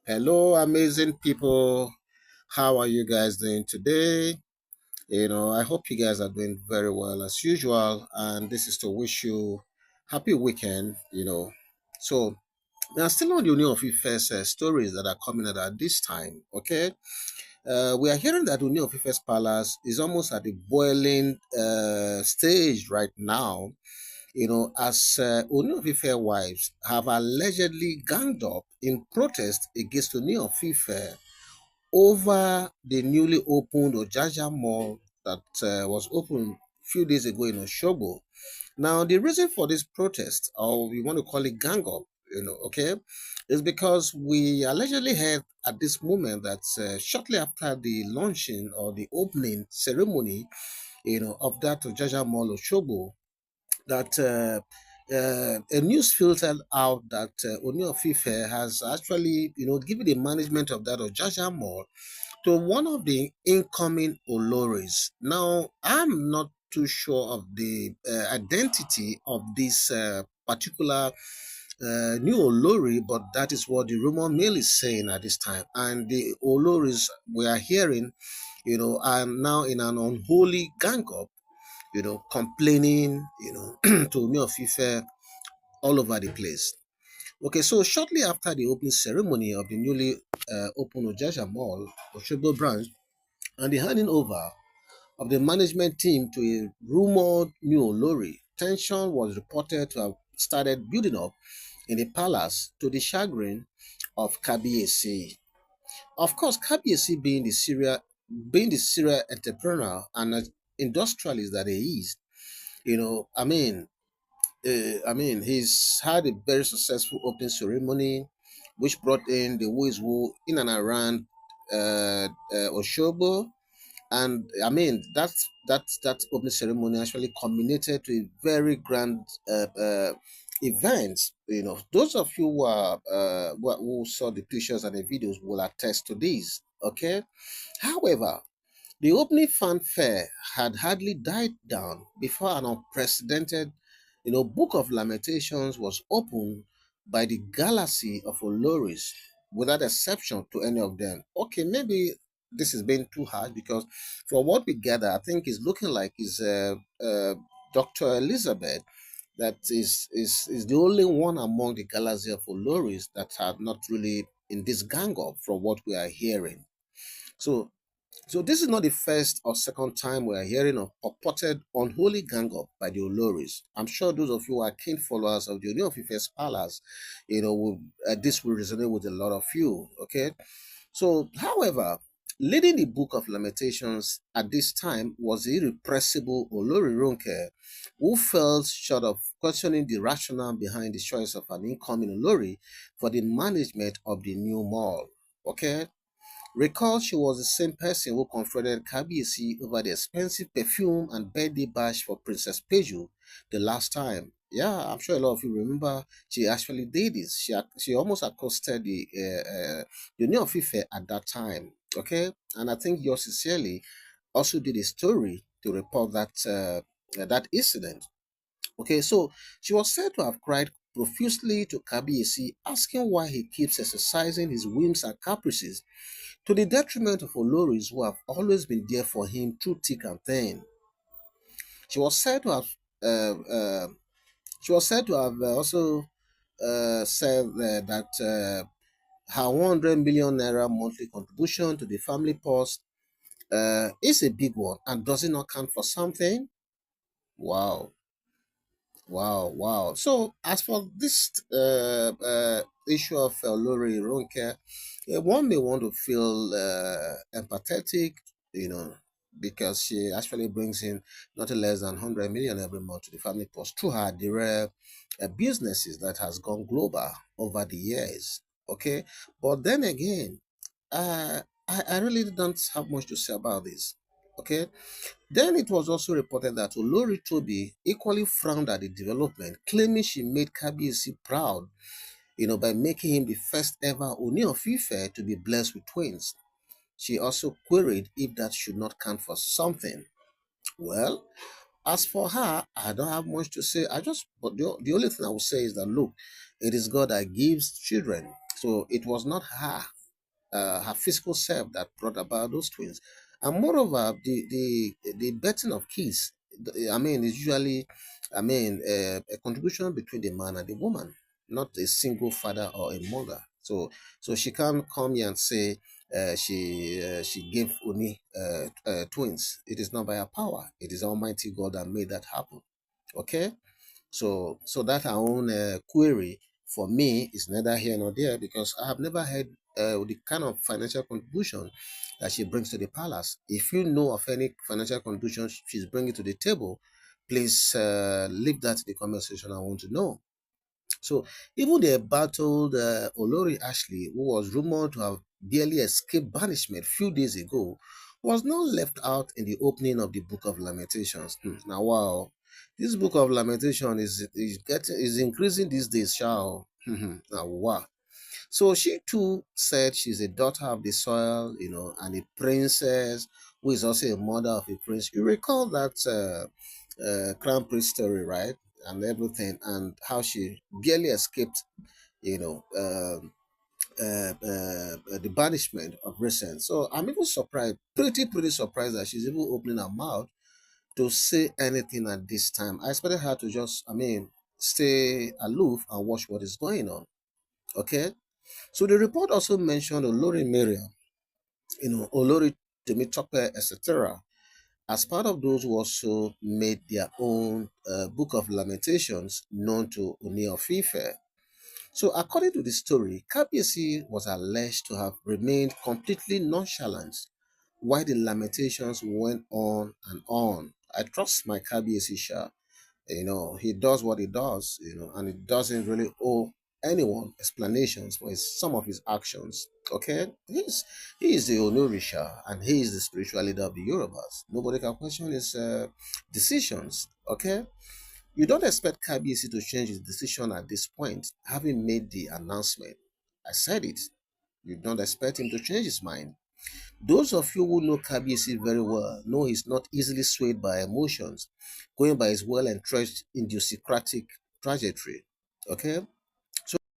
Hello, amazing people. How are you guys doing today? I hope you guys are doing very well as usual. And this is to wish you happy weekend. So now still on the Ooni of Ife's stories that are coming out at this time. Okay, we are hearing that Ooni of Ife's palace is almost at the boiling stage right now. As Ooni of Ife wives have allegedly ganged up in protest against Ooni of Ife over the newly opened Ojaja mall that was opened a few days ago in Oshogbo. Now, the reason for this protest, or we want to call it gang up, okay, is because we allegedly heard at this moment that shortly after the launching or the opening ceremony, of that Ojaja mall Oshogbo, that a news filtered out that Ooni of Ife has actually, given the management of that Ojaja mall to one of the incoming Olories. Now, I'm not too sure of the identity of this particular new Olori, but that is what the rumor mill is saying at this time. And the Oloris we are hearing, are now in an unholy gang up, complaining, to Ooni of Ife all over the place. Okay, so shortly after the opening ceremony of the newly opened Ojaja Mall, Oshogbo branch, and the handing over of the management team to a rumored new Olori, tension was reported to have started building up in the palace to the chagrin of Kabiyesi. Of course, Kabiyesi being the serial entrepreneur and industrialist that he is, he's had a very successful opening ceremony, which brought in the who is who in and around Oshogbo. And that opening ceremony actually culminated to a very grand event. Those of you who saw the pictures and the videos will attest to this. Okay, however, the opening fanfare had hardly died down before an unprecedented, book of lamentations was opened by the galaxy of Oloris, without exception to any of them. Okay, maybe this is being too hard because, for what we gather, I think it's looking like is Dr. Elizabeth that is the only one among the galaxy of Oloris that are not really in this gang up from what we are hearing. So so this is not the first or second time we are hearing of purported unholy gang up by the Oloris. I'm sure those of you who are keen followers of the Ooni of Ife's palace, this will resonate with a lot of you. Okay, so however, leading the Book of Lamentations at this time was the irrepressible Olori Ronke, who fell short of questioning the rationale behind the choice of an incoming Olori for the management of the new mall. Okay, recall she was the same person who confronted Kabiyesi over the expensive perfume and birthday bash for Princess Peju the last time. Yeah, I'm sure a lot of you remember she actually did this. She almost accosted the Ooni of Ife at that time. Okay, and I think yours sincerely also did a story to report that incident. Okay, so she was said to have cried profusely to Kabiyesi, asking why he keeps exercising his whims and caprices to the detriment of Oloris who have always been there for him through thick and thin. She was said to have uh, uh, also said that her 100 million naira monthly contribution to the family purse is a big one, and does it not count for something? Wow. Wow, wow. So, as for this issue of Lori Ronke, one may want to feel empathetic, you know, because she actually brings in not less than 100 million every month to the family post through her direct businesses that has gone global over the years. Okay, but then again, I really don't have much to say about this. Okay, then it was also reported that Olori Toby equally frowned at the development, claiming she made Kabiyesi proud, by making him the first ever Ooni of Ife to be blessed with twins. She also queried if that should not count for something. Well, as for her, I don't have much to say. But the only thing I will say is that look, it is God that gives children. So it was not her her physical self that brought about those twins. And moreover, the birthing of kids, I mean, is usually, I mean, a contribution between the man and the woman, not a single father or a mother. So she can't come here and say she gave Oni twins. It is not by her power. It is Almighty God that made that happen. Okay, so that our own query for me is neither here nor there, because I have never heard the kind of financial contribution that she brings to the palace. If you know of any financial contribution she's bringing to the table, please leave that in the comment section. I want to know. So even the embattled Olori Ashley, who was rumored to have barely escaped banishment few days ago, was not left out in the opening of the Book of Lamentations. Now, wow, this Book of Lamentation is increasing these days, shall. Now, wow. So she too said she's a daughter of the soil, and a princess who is also a mother of a prince. You recall that crown prince story, right? And everything, and how she barely escaped, you know, um, the banishment of recent. So I'm even surprised, pretty surprised that she's even opening her mouth to say anything at this time. I expected her to just, stay aloof and watch what is going on. Okay. So the report also mentioned Olori Miriam, Olori Temitope, etc., as part of those who also made their own Book of Lamentations known to Ooni Of Ife. So according to the story, Kabiyesi was alleged to have remained completely nonchalant while the lamentations went on and on. I trust my Kabiyesi Sha. He does what he does, and he doesn't really owe anyone explanations for some of his actions. Okay, he is the Onorisha, and he is the spiritual leader of the Yorubas. Nobody can question his decisions. Okay, you don't expect KBC to change his decision at this point, having made the announcement. I said it. You don't expect him to change his mind. Those of you who know KBC very well know he's not easily swayed by emotions, going by his well entrenched idiosyncratic trajectory. Okay?